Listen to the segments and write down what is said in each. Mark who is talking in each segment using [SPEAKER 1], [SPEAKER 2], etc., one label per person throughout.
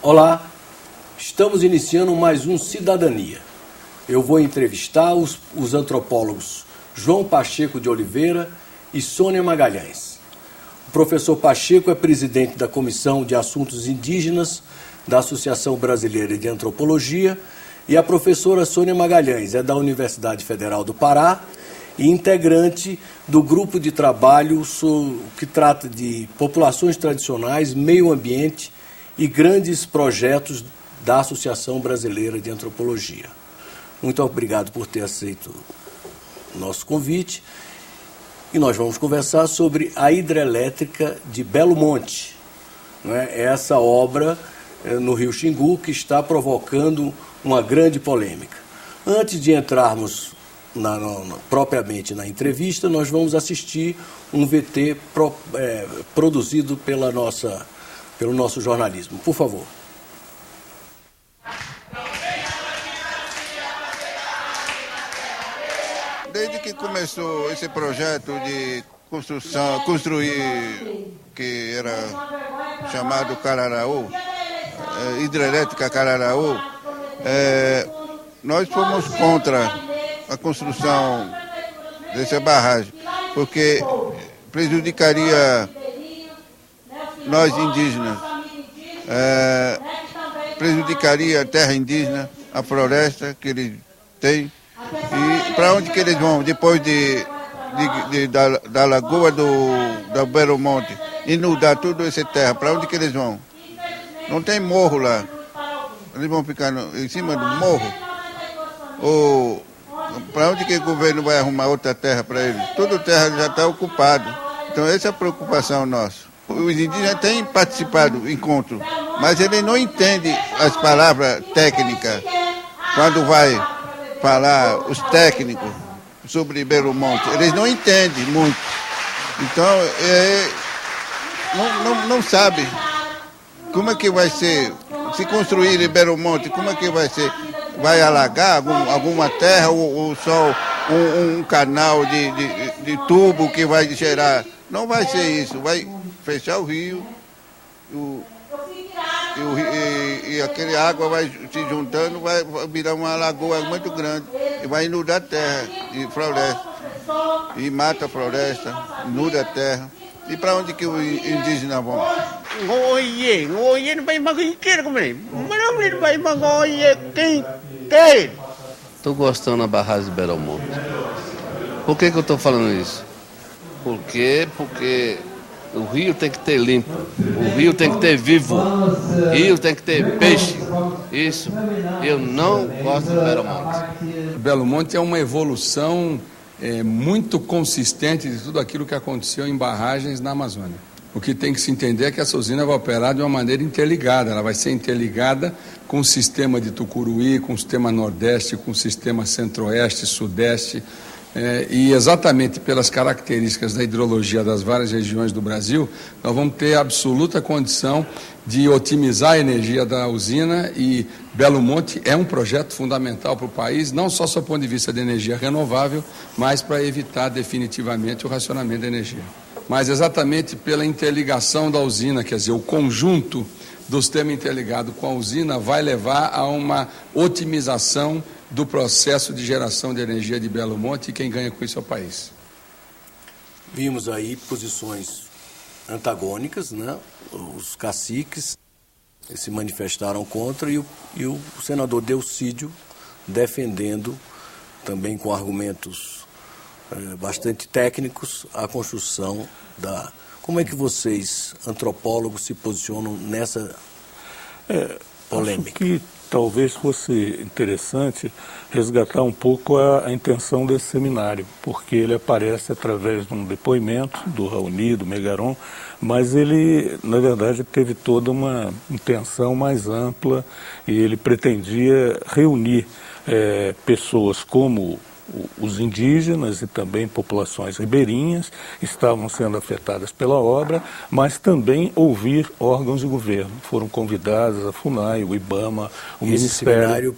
[SPEAKER 1] Olá, estamos iniciando mais um Cidadania. Eu vou entrevistar os antropólogos João Pacheco de Oliveira e Sônia Magalhães. O professor Pacheco é presidente da Comissão de Assuntos Indígenas da Associação Brasileira de Antropologia e a professora Sônia Magalhães é da Universidade Federal do Pará e integrante do grupo de trabalho que trata de populações tradicionais, meio ambiente e grandes projetos da Associação Brasileira de Antropologia. Muito obrigado por ter aceito o nosso convite. E nós vamos conversar sobre a hidrelétrica de Belo Monte. Não é? Essa obra no Rio Xingu que está provocando uma grande polêmica. Antes de entrarmos propriamente na entrevista, nós vamos assistir um VT produzido pelo nosso jornalismo. Por favor.
[SPEAKER 2] Desde que começou esse projeto de construir, que era chamado Cararaú, hidrelétrica Cararaú, nós fomos contra a construção dessa barragem, porque prejudicaria nós indígenas, prejudicaria a terra indígena, a floresta que eles têm. E para onde que eles vão depois da lagoa do Belo Monte, inundar tudo essa terra? Para onde que eles vão? Não tem morro lá. Eles vão ficar em cima do morro? Ou para onde que o governo vai arrumar outra terra para eles? Toda terra já está ocupada. Então essa é a preocupação nossa. Os indígenas têm participado do encontro, mas eles não entendem as palavras técnicas. Quando vai falar os técnicos sobre Belo Monte, eles não entendem muito. Então, não sabe como é que vai ser, se construir em Belo Monte, como é que vai ser? Vai alagar alguma terra ou só um canal de tubo que vai gerar? Não vai ser isso, vai fechar o rio e aquele água vai se juntando, vai virar uma lagoa muito grande e vai inundar a terra e floresta. E mata a floresta, inunda a terra. E para onde que os indígenas vão?
[SPEAKER 3] Estou gostando da barragem de Belo Monte. Por que eu estou falando isso? Porque o rio tem que ter limpo, o rio tem que ter vivo, o rio tem que ter peixe. Isso, eu não gosto de Belo Monte.
[SPEAKER 4] Belo Monte é uma evolução muito consistente de tudo aquilo que aconteceu em barragens na Amazônia. O que tem que se entender é que essa usina vai operar de uma maneira interligada, ela vai ser interligada com o sistema de Tucuruí, com o sistema Nordeste, com o sistema Centro-Oeste, Sudeste. E exatamente pelas características da hidrologia das várias regiões do Brasil, nós vamos ter absoluta condição de otimizar a energia da usina, e Belo Monte é um projeto fundamental para o país, não só do ponto de vista de energia renovável, mas para evitar definitivamente o racionamento da energia. Mas exatamente pela interligação da usina, quer dizer, o conjunto do sistema interligado com a usina vai levar a uma otimização do processo de geração de energia de Belo Monte, e quem ganha com isso é o país.
[SPEAKER 1] Vimos aí posições antagônicas, né? Os caciques se manifestaram contra e o senador Delcídio defendendo, também com argumentos bastante técnicos, a construção da... Como é que vocês, antropólogos, se posicionam nessa polêmica?
[SPEAKER 5] Acho que talvez fosse interessante resgatar um pouco a intenção desse seminário, porque ele aparece através de um depoimento do Raoni, do Megaron, mas ele, na verdade, teve toda uma intenção mais ampla e ele pretendia reunir pessoas como os indígenas e também populações ribeirinhas estavam sendo afetadas pela obra, mas também ouvir órgãos de governo. Foram convidados a FUNAI, o IBAMA, o Ministério,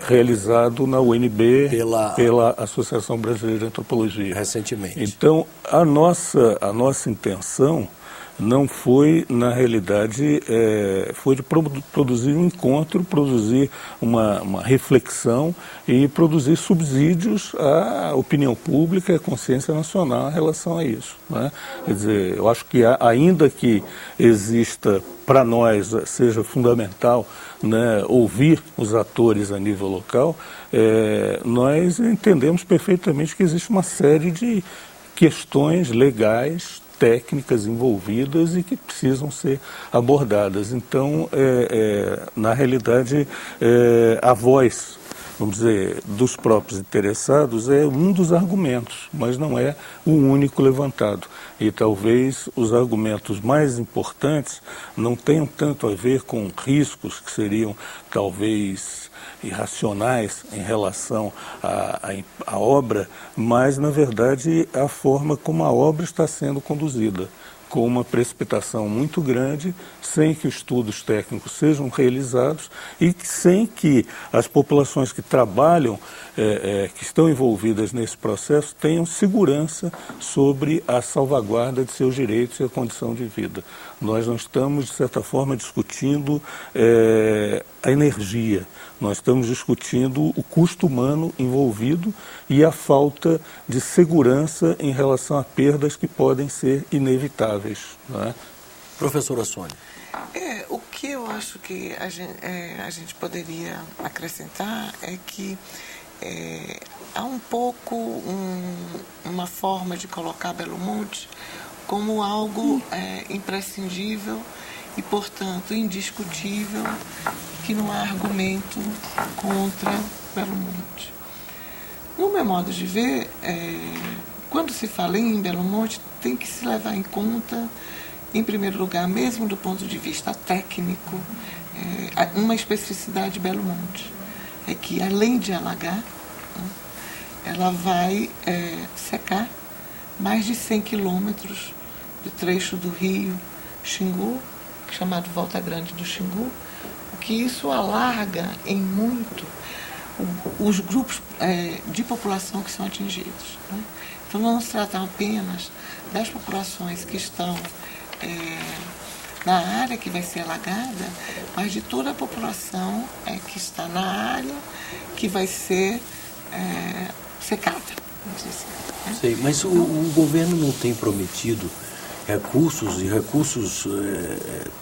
[SPEAKER 5] realizado na UNB pela Associação Brasileira de Antropologia.
[SPEAKER 1] Recentemente.
[SPEAKER 5] Então, a nossa intenção não foi, na realidade, foi de produzir um encontro, produzir uma reflexão e produzir subsídios à opinião pública e à consciência nacional em relação a isso, né? Quer dizer, eu acho que ainda que exista, para nós, seja fundamental, né, ouvir os atores a nível local, nós entendemos perfeitamente que existe uma série de questões legais, técnicas envolvidas e que precisam ser abordadas. Então, na realidade, a voz, vamos dizer, dos próprios interessados é um dos argumentos, mas não é o único levantado. E talvez os argumentos mais importantes não tenham tanto a ver com riscos que seriam talvez irracionais em relação à obra, mas, na verdade, a forma como a obra está sendo conduzida, com uma precipitação muito grande, sem que os estudos técnicos sejam realizados e sem que as populações que trabalham, que estão envolvidas nesse processo, tenham segurança sobre a salvaguarda de seus direitos e a condição de vida. Nós não estamos, de certa forma, discutindo a energia, nós estamos discutindo o custo humano envolvido e a falta de segurança em relação a perdas que podem ser inevitáveis, não é?
[SPEAKER 1] Professora Sônia.
[SPEAKER 6] O que eu acho que a gente poderia acrescentar é que há um pouco uma forma de colocar Belo Monte como algo imprescindível e, portanto, indiscutível, que não há argumento contra Belo Monte. No meu modo de ver, quando se fala em Belo Monte, tem que se levar em conta, em primeiro lugar, mesmo do ponto de vista técnico, uma especificidade de Belo Monte. É que, além de alagar, ela vai secar mais de 100 quilômetros de trecho do rio Xingu, chamado Volta Grande do Xingu, o que isso alarga em muito os grupos de população que são atingidos, né? Então não se trata apenas das populações que estão na área que vai ser alagada, mas de toda a população que está na área que vai ser secada.
[SPEAKER 1] Sei, mas o governo não tem prometido recursos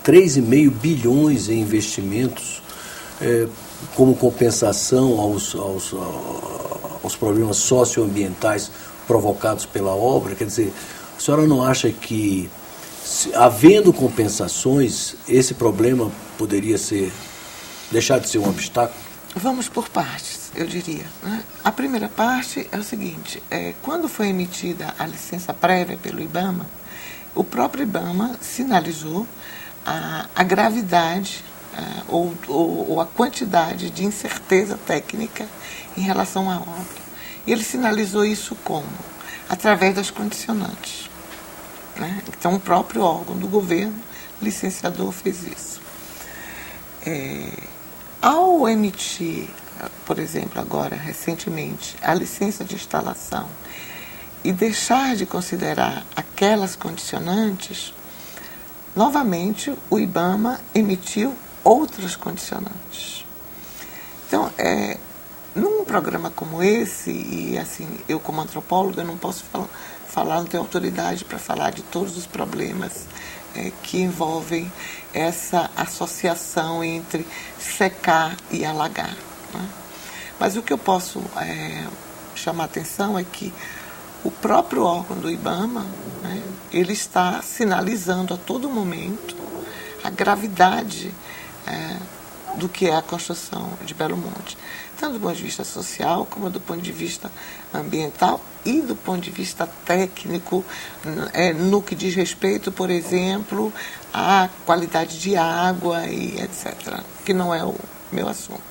[SPEAKER 1] 3,5 bilhões em investimentos como compensação aos problemas socioambientais provocados pela obra? Quer dizer, a senhora não acha que, havendo compensações, esse problema poderia deixar de ser um obstáculo?
[SPEAKER 6] Vamos por partes, eu diria, né? A primeira parte é o seguinte: quando foi emitida a licença prévia pelo IBAMA, o próprio IBAMA sinalizou a gravidade ou a quantidade de incerteza técnica em relação à obra. E ele sinalizou isso como? Através das condicionantes, né? Então, o próprio órgão do governo, licenciador, fez isso. Ao emitir, por exemplo, agora, recentemente, a licença de instalação e deixar de considerar aquelas condicionantes, novamente o IBAMA emitiu outras condicionantes. Então, num programa como esse, e assim, eu como antropóloga não posso falar, não tenho autoridade para falar de todos os problemas que envolvem essa associação entre secar e alagar, né? Mas o que eu posso chamar a atenção é que o próprio órgão do IBAMA, né, ele está sinalizando a todo momento a gravidade do que é a construção de Belo Monte, tanto do ponto de vista social, como do ponto de vista ambiental e do ponto de vista técnico, no que diz respeito, por exemplo, à qualidade de água e etc., que não é o meu assunto.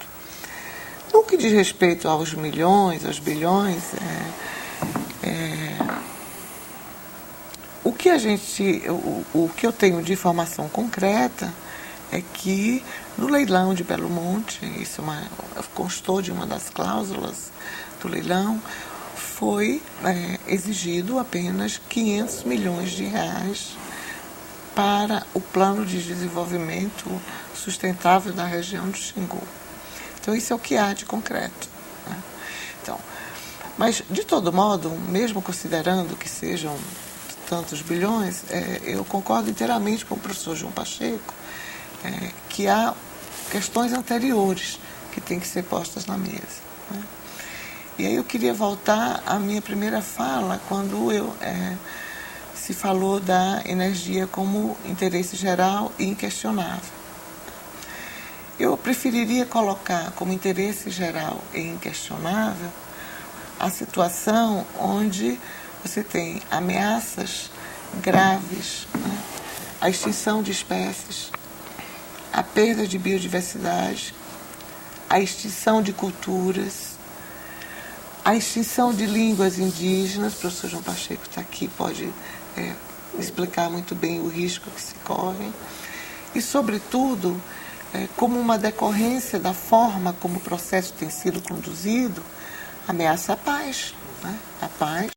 [SPEAKER 6] No que diz respeito aos milhões, aos bilhões, o que eu tenho de informação concreta é que no leilão de Belo Monte, isso constou de uma das cláusulas do leilão, foi exigido apenas 500 milhões de reais para o plano de desenvolvimento sustentável da região do Xingu. Então, isso é o que há de concreto, né? Então, mas, de todo modo, mesmo considerando que sejam tantos bilhões, eu concordo inteiramente com o professor João Pacheco, que há questões anteriores que têm que ser postas na mesa, né? E aí eu queria voltar à minha primeira fala, quando se falou da energia como interesse geral e inquestionável. Eu preferiria colocar como interesse geral e inquestionável a situação onde você tem ameaças graves, né? A extinção de espécies, a perda de biodiversidade, a extinção de culturas, a extinção de línguas indígenas. O professor João Pacheco está aqui, pode explicar muito bem o risco que se corre. E, sobretudo, como uma decorrência da forma como o processo tem sido conduzido, ameaça a paz, né? A paz